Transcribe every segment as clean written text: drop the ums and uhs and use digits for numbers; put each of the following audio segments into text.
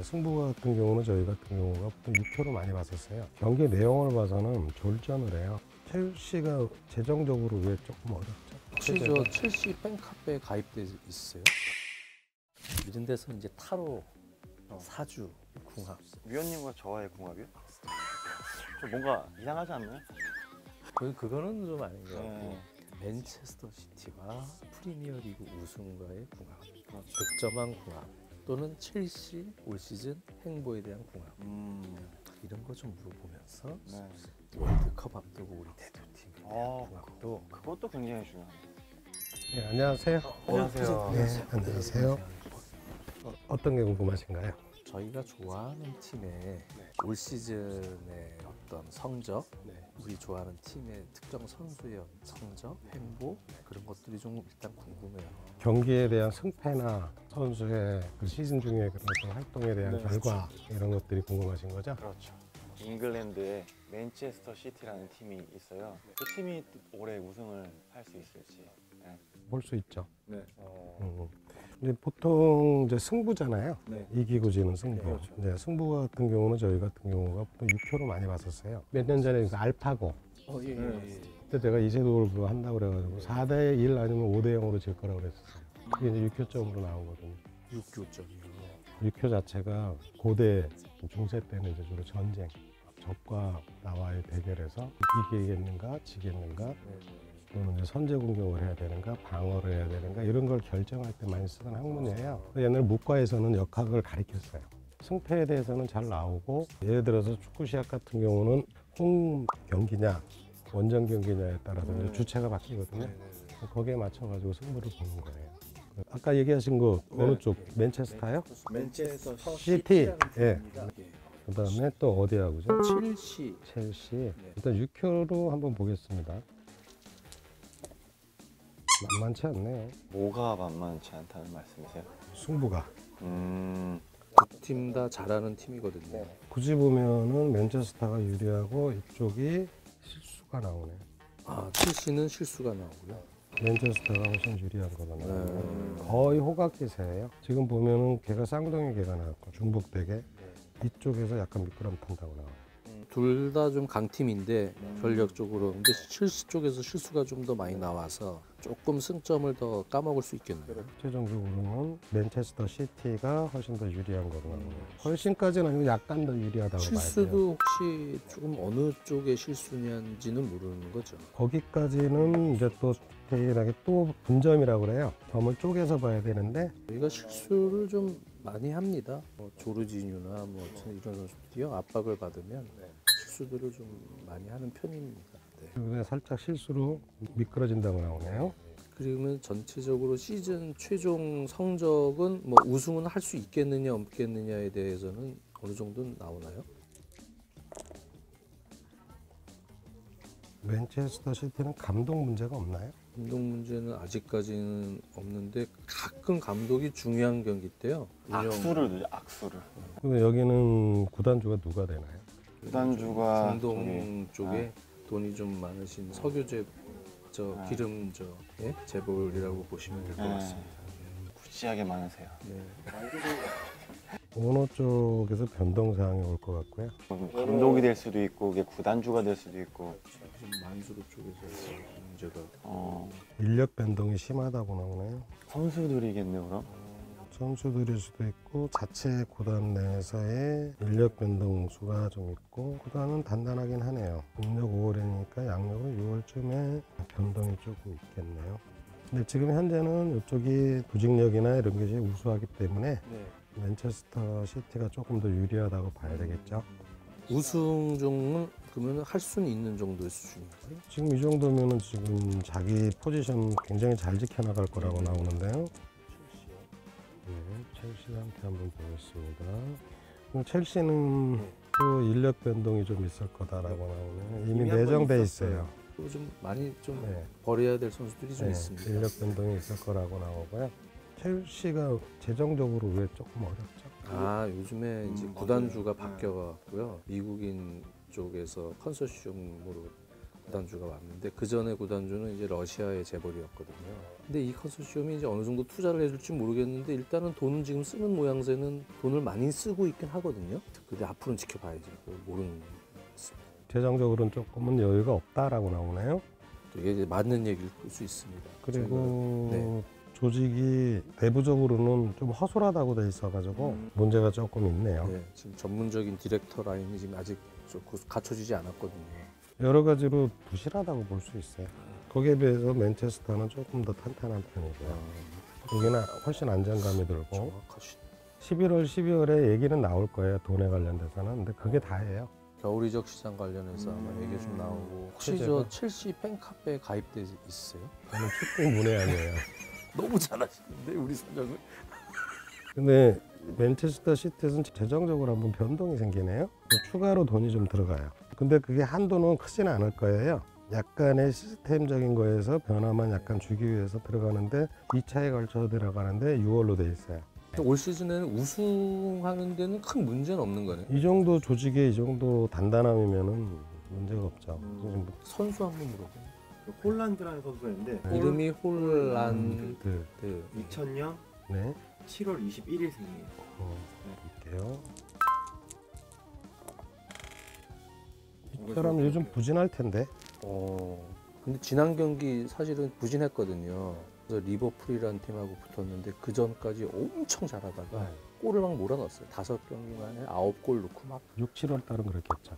승부 같은 경우는 저희 같은 경우가 보통 6표로 많이 봤었어요. 경기 내용을 봐서는 졸전을 해요. 첼시가 재정적으로 왜 조금 어렵죠? 혹시 저 첼시 팬카페에 가입돼 있으세요? 이런 데서 이제 타로, 사주, 궁합. 위원님과 저와의 궁합이요? 좀 뭔가 이상하지 않나요? 그거는 좀 아닌 것 같고. 네. 맨체스터 시티와 프리미어리그 우승과의 궁합, 득점왕 궁합, 또는 첼시 올 시즌 행보에 대한 궁합. 이런 거 좀 물어보면서 네. 월드컵 앞두고 우리 대표팀 궁합도. 그것도 굉장히 중요합니다. 네, 안녕하세요. 안녕하세요. 네, 안녕하세요. 어떤 게 궁금하신가요? 저희가 좋아하는 팀의 올 시즌의 어떤 성적, 우리 좋아하는 팀의 특정 선수의 성적, 행보 그런 것들이 좀 일단 궁금해요. 경기에 대한 승패나 선수의 그 시즌 중에 그런 어떤 활동에 대한 결과 이런 것들이 궁금하신 거죠? 그렇죠. 잉글랜드에 맨체스터 시티라는 팀이 있어요. 그 팀이 올해 우승을 할 수 있을지. 네. 볼 수 있죠. 네. 근데 보통 이제 승부잖아요. 네. 이기고 지는 승부. 네, 그렇죠. 네, 승부 같은 경우는 저희 같은 경우가 보통 6표로 많이 봤었어요. 몇 년 전에 그 알파고. 그때 제가 이세돌 그거 한다고 그래가지고 4대 1 아니면 5대 0으로 질 거라고 그랬었어요. 그게 이제 6표점으로 나오거든요. 6교점이요. 6표 자체가 고대 중세 때는 이제 주로 전쟁, 적과 나와의 대결에서 이기겠는가, 지겠는가, 또는 이제 선제 공격을 해야 되는가, 방어를 해야 되는가 이런 걸 결정할 때 많이 쓰던 학문이에요. 옛날 문과에서는 역학을 가리켰어요. 승패에 대해서는 잘 나오고, 예를 들어서 축구 시합 같은 경우는 홈 경기냐, 원정 경기냐에 따라서 이제 주체가 바뀌거든요. 거기에 맞춰가지고 승부를 보는 거예요. 아까 얘기하신 거 어느 쪽? 맨체스터요? 맨체스터 시티. 예. 그 다음에 또 어디하고 죠? 첼시. 첼시. 일단 6표로 한번 보겠습니다. 만만치 않네요. 뭐가 만만치 않다는 말씀이세요? 승부가. 두 팀 다 잘하는 팀이거든요. 굳이 보면은 맨체스터가 유리하고 이쪽이 실수가 나오네. 아, 첼시는 실수가 나오고요. 맨체스터가 훨씬 유리한 거거든요. 거의 호각기세예요. 지금 보면은 걔가 쌍둥이 개가 나왔고 중복되게 이쪽에서 약간 미끄럼탄다고 나와요. 둘 다 좀 강팀인데 전력적으로. 근데 첼시 쪽에서 실수가 좀 더 많이 나와서 조금 승점을 더 까먹을 수 있겠네요. 최종적으로는 맨체스터 시티가 훨씬 더 유리한 거로 나오네요. 훨씬까지는 아니고 약간 더 유리하다고 봐야 돼요. 실수도 혹시 조금 어느 쪽의 실수냐인지는 모르는 거죠. 거기까지는 이제 또 디테일하게 또 분점이라고 그래요. 점을 쪼개서 봐야 되는데 저희가 실수를 좀 많이 합니다. 뭐 조르지뉴나 뭐 이런 선수들이요, 압박을 받으면 실수들을 좀 많이 하는 편입니다. 네. 그게 살짝 실수로 미끄러진다고 나오네요. 그러면 전체적으로 시즌 최종 성적은 뭐 우승은 할 수 있겠느냐 없겠느냐에 대해서는 어느 정도 나오나요? 맨체스터 시티는 감독 문제가 없나요? 감독 문제는 아직까지는 없는데 가끔 감독이 중요한 경기 때요. 악수를 넣죠, 악수를. 근데 여기는 구단주가 누가 되나요? 구단주가 중동 쪽에 돈이 좀 많으신 석유재 기름 재벌이라고 보시면 될 것 같습니다. 구시하게 많으세요. 네. 오너 쪽에서 변동사항이 올 것 같고요. 감독이 될 수도 있고 이게 구단주가 될 수도 있고. 좀 만수르 쪽에서 문제가. 인력 변동이 심하다고 나오네요. 선수들이겠네요, 그럼? 선수들일 수도 있고 자체 구단 내에서의 인력 변동수가 좀 있고 구단은 단단하긴 하네요. 음력 5월이니까 양력은 6월쯤에 변동이 조금 있겠네요. 근데 지금 현재는 이쪽이 조직력이나 이런 것이 우수하기 때문에 맨체스터 시티가 조금 더 유리하다고 봐야 되겠죠. 우승종은 그러면 할 수는 있는 정도의 수준인가요? 지금 이 정도면은 지금 자기 포지션 굉장히 잘 지켜나갈 거라고 나오는데요. 네, 첼시한테 한번 보겠습니다. 첼시는 또 인력 변동이 좀 있을 거다라고 나오네요. 이미 내정돼 있어요. 또 좀 많이 좀 네. 버려야 될 선수들이 좀 네, 있습니다. 인력 변동이 있을 거라고 나오고요. 첼시가 재정적으로 왜 조금 어렵죠? 아, 요즘에 이제 구단주가 바뀌어갖고요. 미국인 쪽에서 컨소시엄으로 구단주가 왔는데 그 전에 구단주는 이제 러시아의 재벌이었거든요. 근데 이 컨소시엄이 이제 어느 정도 투자를 해줄지 모르겠는데 일단은 돈은 지금 쓰는 모양새는 돈을 많이 쓰고 있긴 하거든요. 근데 앞으로는 지켜봐야죠. 그걸 모르는 것입니다. 재정적으로는 조금은 여유가 없다라고 나오네요. 또 이게 맞는 얘기일 수 있습니다. 그리고 네. 조직이 내부적으로는 좀 허술하다고 돼 있어가지고 문제가 조금 있네요. 네, 지금 전문적인 디렉터 라인이 지금 아직 좀 갖춰지지 않았거든요. 여러 가지로 부실하다고 볼 수 있어요. 거기에 비해서 맨체스터는 조금 더 탄탄한 편이고요. 여기는 훨씬 안정감이 들고 정확하시네. 11월, 12월에 얘기는 나올 거예요. 돈에 관련돼서는. 근데 그게 다예요. 겨울 이적 시장 관련해서 아마 얘기 좀 나오고 혹시 제가- 저 첼시 팬카페에 가입돼 있으세요? 저는 축구 문외한이에요. 너무 잘하시는데 우리 사장은. 근데 맨체스터 시티에서는 재정적으로 한번 변동이 생기네요. 추가로 돈이 좀 들어가요. 근데 그게 한도는 크지는 않을 거예요. 약간의 시스템적인 거에서 변화만 약간 주기 위해서 들어가는데 2차에 걸쳐 들어가는데 6월로 돼 있어요. 올 시즌에는 우승하는 데는 큰 문제는 없는 거네요. 이 정도 조직에 이 정도 단단함이면은 문제가 없죠. 선수 한 번 물어봐요. 홀란드라는 선수였는데 이름이 홀란드. 그, 2000년 네. 7월 21일생이에요. 볼게요. 이 사람 요즘 부진할 텐데. 근데 지난 경기 사실은 부진했거든요. 그래서 리버풀이라는 팀하고 붙었는데 그 전까지 엄청 잘하다가 골을 막 몰아넣었어요. 5경기 만에 9골 넣고 막 6, 7월 달은 그렇겠죠.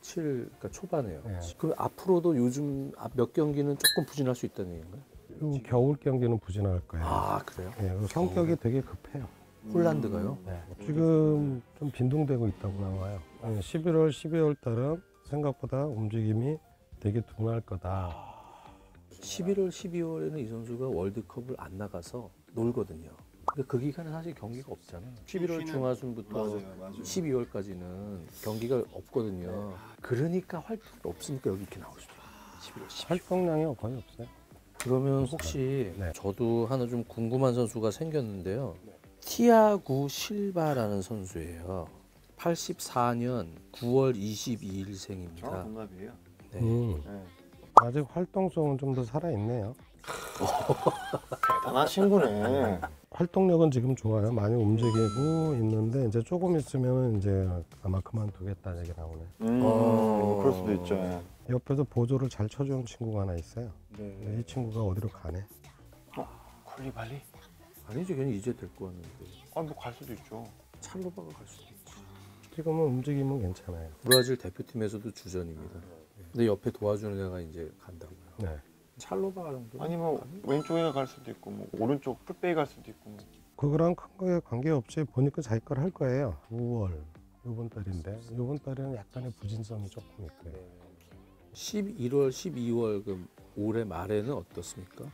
7 그러니까 초반에요. 네. 그럼 앞으로도 요즘 몇 경기는 조금 부진할 수 있다는 얘기인가요? 그리고 겨울 경기는 부진할 거예요. 아 그래요? 네, 그리고 성격이 되게 급해요. 홀란드가요? 지금 좀 빈둥대고 있다고 나와요. 11월, 12월 달은 생각보다 움직임이 되게 둔할 거다. 11월, 12월에는 이 선수가 월드컵을 안 나가서 놀거든요. 근데 그 기간에 사실 경기가 없잖아요. 11월 중하순부터 12월까지는 경기가 없거든요. 그러니까 활동이 없으니까 여기 이렇게 나오죠. 11월, 12월. 활동량이 거의 없어요. 그러면 혹시 네. 저도 하나 좀 궁금한 선수가 생겼는데요. 티아구 실바라는 선수예요. 84년 9월 22일생입니다. 저랑 동갑이에요. 네. 네. 아직 활동성은 좀 더 살아있네요. 대단한 친구네. 활동력은 지금 좋아요. 많이 움직이고 있는데 이제 조금 있으면 이제 아마 그만두겠다는 얘기 나오네. 그럴 수도 있죠. 옆에서 보조를 잘 쳐주는 친구가 하나 있어요. 네. 이 친구가 어디로 가네. 쿨리발리? 아니죠, 걔는 이제 데리고 왔는데. 뭐 갈 수도 있죠. 찰로바가 갈 수도 있지. 지금은 움직임은 괜찮아요. 브라질 대표팀에서도 주전입니다. 근데 옆에 도와주는 애가 이제 간다고요. 네. 찰로바 정도? 아니 뭐 왼쪽에 갈 수도 있고 뭐 오른쪽 풀백에 갈 수도 있고 뭐. 그거랑 큰 거에 관계없이 보니까 자기 걸 할 거예요. 5월 요번 달인데 요번 달에는 약간의 부진성이 조금 있고요. 11월, 12월 그 올해 말에는 어떻습니까?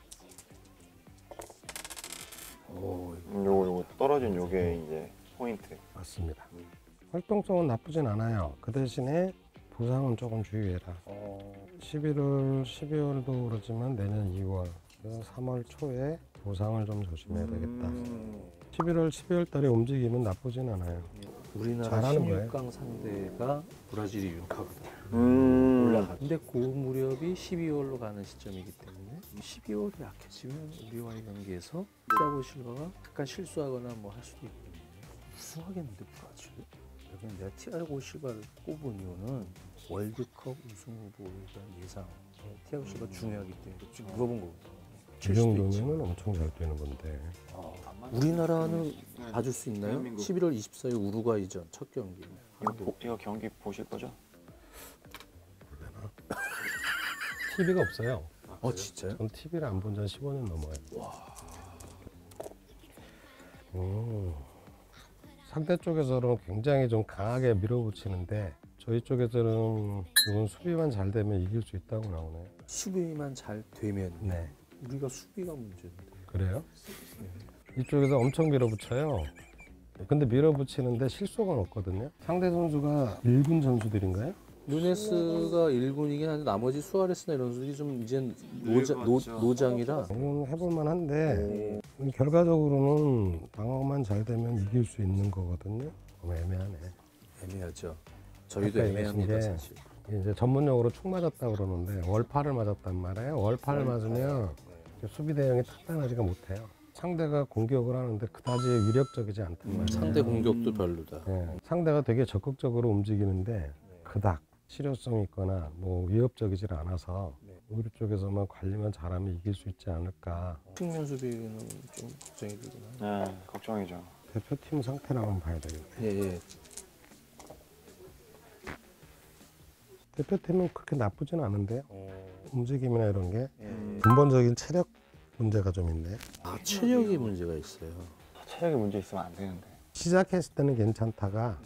요거 떨어진 요게 이제 포인트. 맞습니다. 활동성은 나쁘진 않아요. 그 대신에 부상은 조금 주의해라. 11월, 12월도 그렇지만 내년 2월, 3월 초에 부상을 좀 조심해야 되겠다. 11월, 12월 달에 움직임은 나쁘진 않아요. 우리나라 잘하는 거예요. 16강 상대가 브라질이 유력하거든요. 올라가. 근데 그 무렵이 12월로 가는 시점이기 때문에 12월이 약해지면 우리와의 경기에서 티아고 실바가 약간 실수하거나 뭐 할 수도 있거든요. 우승하겠는데 브라질? 여기 내가 티아고 실바를 꼽은 이유는 월드컵 우승 후보에 대한 예상. 티아고 실바 중요하기 때문에 지금 물어본 거거든요. 이 정도면은 엄청 잘 되는 건데. 우리나라는 봐줄 수 있나요? 대한민국. 11월 24일 우루과이전 첫 경기. 이거 경기 보실 거죠? TV가 없어요. 진짜요? 전 TV를 안 본 지 한 15년 넘어요. 상대 쪽에서는 굉장히 좀 강하게 밀어붙이는데 저희 쪽에서는 이건 수비만 잘 되면 이길 수 있다고 나오네요. 수비만 잘 되면 네. 우리가 수비가 문제인데. 그래요? 이쪽에서 엄청 밀어붙여요. 근데 밀어붙이는데 실수가 없거든요. 상대 선수가 1군 선수들인가요? 누네스가 1군이긴 한데 나머지 수아레스나 이런 선수들이 좀 이젠 노장이라 이건 해볼만 한데 결과적으로는 방어만 잘 되면 이길 수 있는 거거든요. 너무 애매하네. 애매하죠. 저희도 아까 애매합니다 얘기하신 게 사실. 이제 전문용어로 축 맞았다 그러는데 월파를 맞았단 말이에요. 월파를 맞으면 수비 대응이 탄탄하지가 못해요. 상대가 공격을 하는데 그다지 위력적이지 않단 말이에요. 상대 공격도 별로다. 예, 상대가 되게 적극적으로 움직이는데 그닥 실효성이 있거나 뭐 위협적이질 않아서 우리 쪽에서만 관리만 잘하면 이길 수 있지 않을까. 측면 수비는 좀 걱정이 되긴 하네. 네, 걱정이죠. 대표팀 상태를 한번 봐야 되겠네. 예. 대표팀은 그렇게 나쁘진 않은데요. 움직임이나 이런 게 예. 근본적인 체력 문제가 좀 있네. 아, 체력이 문제가 있어요. 체력에 문제 있으면 안 되는데. 시작했을 때는 괜찮다가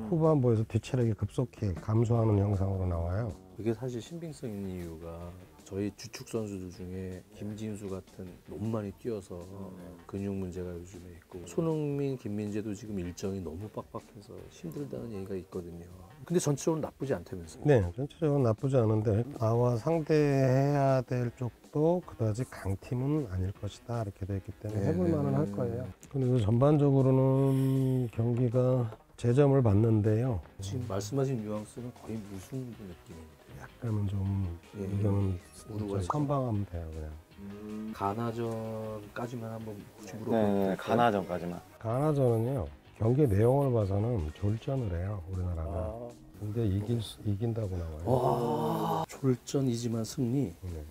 후반부에서 뒤체력이 급속히 감소하는 영상으로 나와요. 그게 사실 신빙성 있는 이유가 저희 주축 선수들 중에 김진수 같은 너무 많이 뛰어서 근육 문제가 요즘에 있고 손흥민, 김민재도 지금 일정이 너무 빡빡해서 힘들다는 얘기가 있거든요. 근데 전체적으로 나쁘지 않다면서요? 네, 전체적으로 나쁘지 않은데 나와 상대해야 될 쪽도 그다지 강팀은 아닐 것이다 이렇게 돼 있기 때문에 해볼 만은 할 거예요. 그리고 전반적으로는 경기가 제점을 봤는데요. 지금 말씀하신 뉘앙스는 거의 무승부 느낌인데 약간은 좀 예. 이거는 우루과이 선방하면 돼요 그냥. 가나전까지만 한번 혹시 물어봐도 네, 될까요? 가나전까지만. 가나전은요 경기 내용을 봐서는 졸전을 해요 우리나라가. 아. 근데 이긴다고 나와요. 와, 졸전이지만 승리. 네.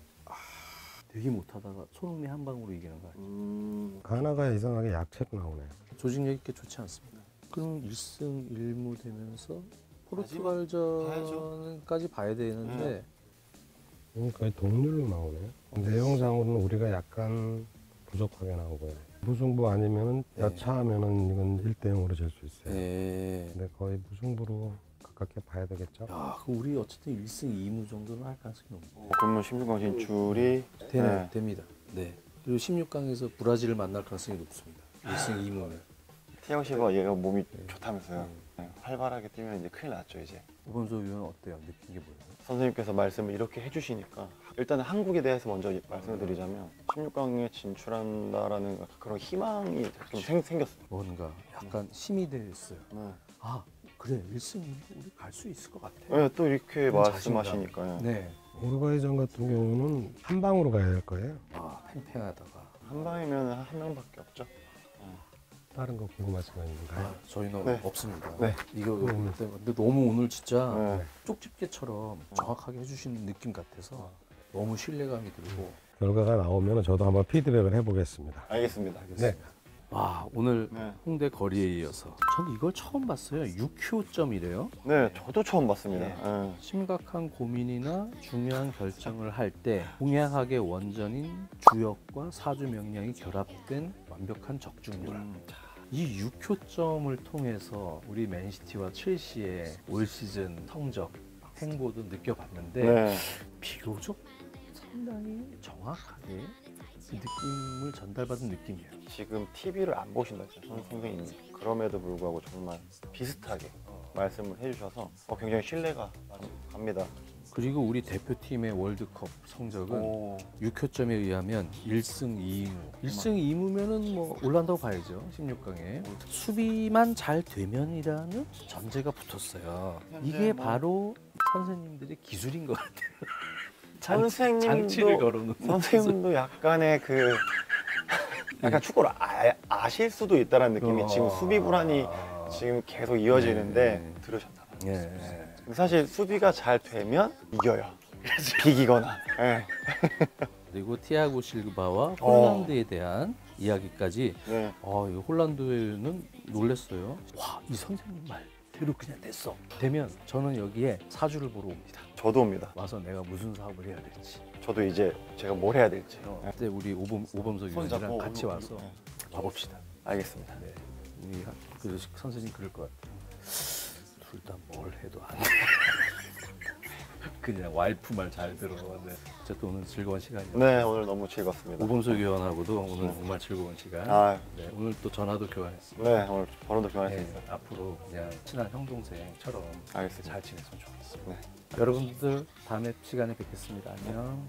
되게 못하다가 손흥민 한 방으로 이기는 거 아니에요? 가나가 이상하게 약체로 나오네요. 조직력 있게 좋지 않습니다. 그럼 1승 1무 되면서 봐야죠. 포르투갈전까지 봐야 되는데 거의 동률로 나오네요. 내용상으로는 우리가 약간 부족하게 나오고요. 무승부 아니면은 네. 여차하면은 이건 1대0으로 질 수 있어요. 네. 근데 거의 무승부로 가깝게 봐야 되겠죠. 야, 그럼 우리 어쨌든 1승 2무 정도는 할 가능성이 높네요. 그러면 16강 진출이 네. 됩니다. 네. 그리고 16강에서 브라질을 만날 가능성이 높습니다. 1승 2무면. 티아고 실바 얘가 몸이 좋다면서요. 네, 활발하게 뛰면 이제 큰일 났죠 이제. 오범석 위원 어때요? 느낀 게 뭐예요? 선생님께서 말씀을 이렇게 해주시니까 일단은 한국에 대해서 먼저 말씀을 드리자면 16강에 진출한다라는 그런 희망이 좀 생겼어요. 뭔가 약간 힘이 됐어요. 네. 아, 그래. 1승 2무 우리 갈 수 있을 것 같아. 네, 또 이렇게 그런 말씀하시니까요. 네. 우루과이전 같은 경우는 한 방으로 가야 될 거예요. 아, 팽팽하다가. 한 방이면 한 명밖에 없죠. 다른 거 궁금하신 거 있는가요? 아, 저희는 네. 없습니다. 네. 이거 근데 너무 오늘 진짜 네. 쪽집게처럼 정확하게 해주시는 느낌 같아서 너무 신뢰감이 들고. 결과가 나오면 저도 한번 피드백을 해보겠습니다. 알겠습니다. 네. 와, 오늘 네. 홍대 거리에 이어서 전 이걸 처음 봤어요. 6효점이래요. 네, 저도 처음 봤습니다. 네. 네. 심각한 고민이나 중요한 결정을 할 때 공약학의 원전인 주역과 사주 명량이 결합된 완벽한 적중률. 이 6효점을 통해서 우리 맨시티와 첼시의 올 시즌 성적, 행보도 느껴봤는데 네. 비교적 상당히 정확하게 느낌을 전달받은 느낌이에요. 지금 TV를 안 보신다 했죠 선생님이. 그럼에도 불구하고 정말 비슷하게 말씀을 해주셔서 굉장히 신뢰가 갑니다. 그리고 우리 대표팀의 월드컵 성적은 오. 6효점에 의하면 1승 2무. 1승 2무면은 뭐 올라간다고 봐야죠. 16강에. 수비만 잘 되면이라는 전제가 붙었어요. 이게 뭐. 바로 선생님들의 기술인 것 같아요. 선생님도 장치를 걸어놓는 선생님도 약간의 그 약간 축구를 아실 수도 있다는 느낌이 지금 수비 불안이 지금 계속 이어지는데 네. 들으셨나 봐요. 예. 사실 수비가 잘 되면 이겨요. 비기거나. 네. 그리고 티아고 실바와 홀란드에 대한 이야기까지 네. 이 홀란드는 놀랬어요. 와, 이 선생님 말대로 그냥 됐어. 되면 저는 여기에 사주를 보러 옵니다. 저도 옵니다. 와서 내가 무슨 사업을 해야 될지. 저도 이제 제가 뭘 해야 될지. 그때 우리 오범석 위원이랑 같이 와서 네. 봐봅시다. 알겠습니다. 네. 우리 그 선생님 그럴 것 같아요. 둘 다 뭘 해도 안 돼. 그냥 와이프 말 잘 들어. 네. 어쨌든 오늘 즐거운 시간이었어요. 네, 오늘 너무 즐겁습니다. 오범석 위원하고도 오늘 정말 즐거운 시간. 아, 네, 오늘 또 전화도 교환했습니다. 네, 오늘 번호도 네, 교환했습니다. 앞으로 그냥 친한 형 동생처럼 알겠습니다. 잘 지냈으면 좋겠습니다. 네. 여러분들 다음에 시간에 뵙겠습니다. 안녕.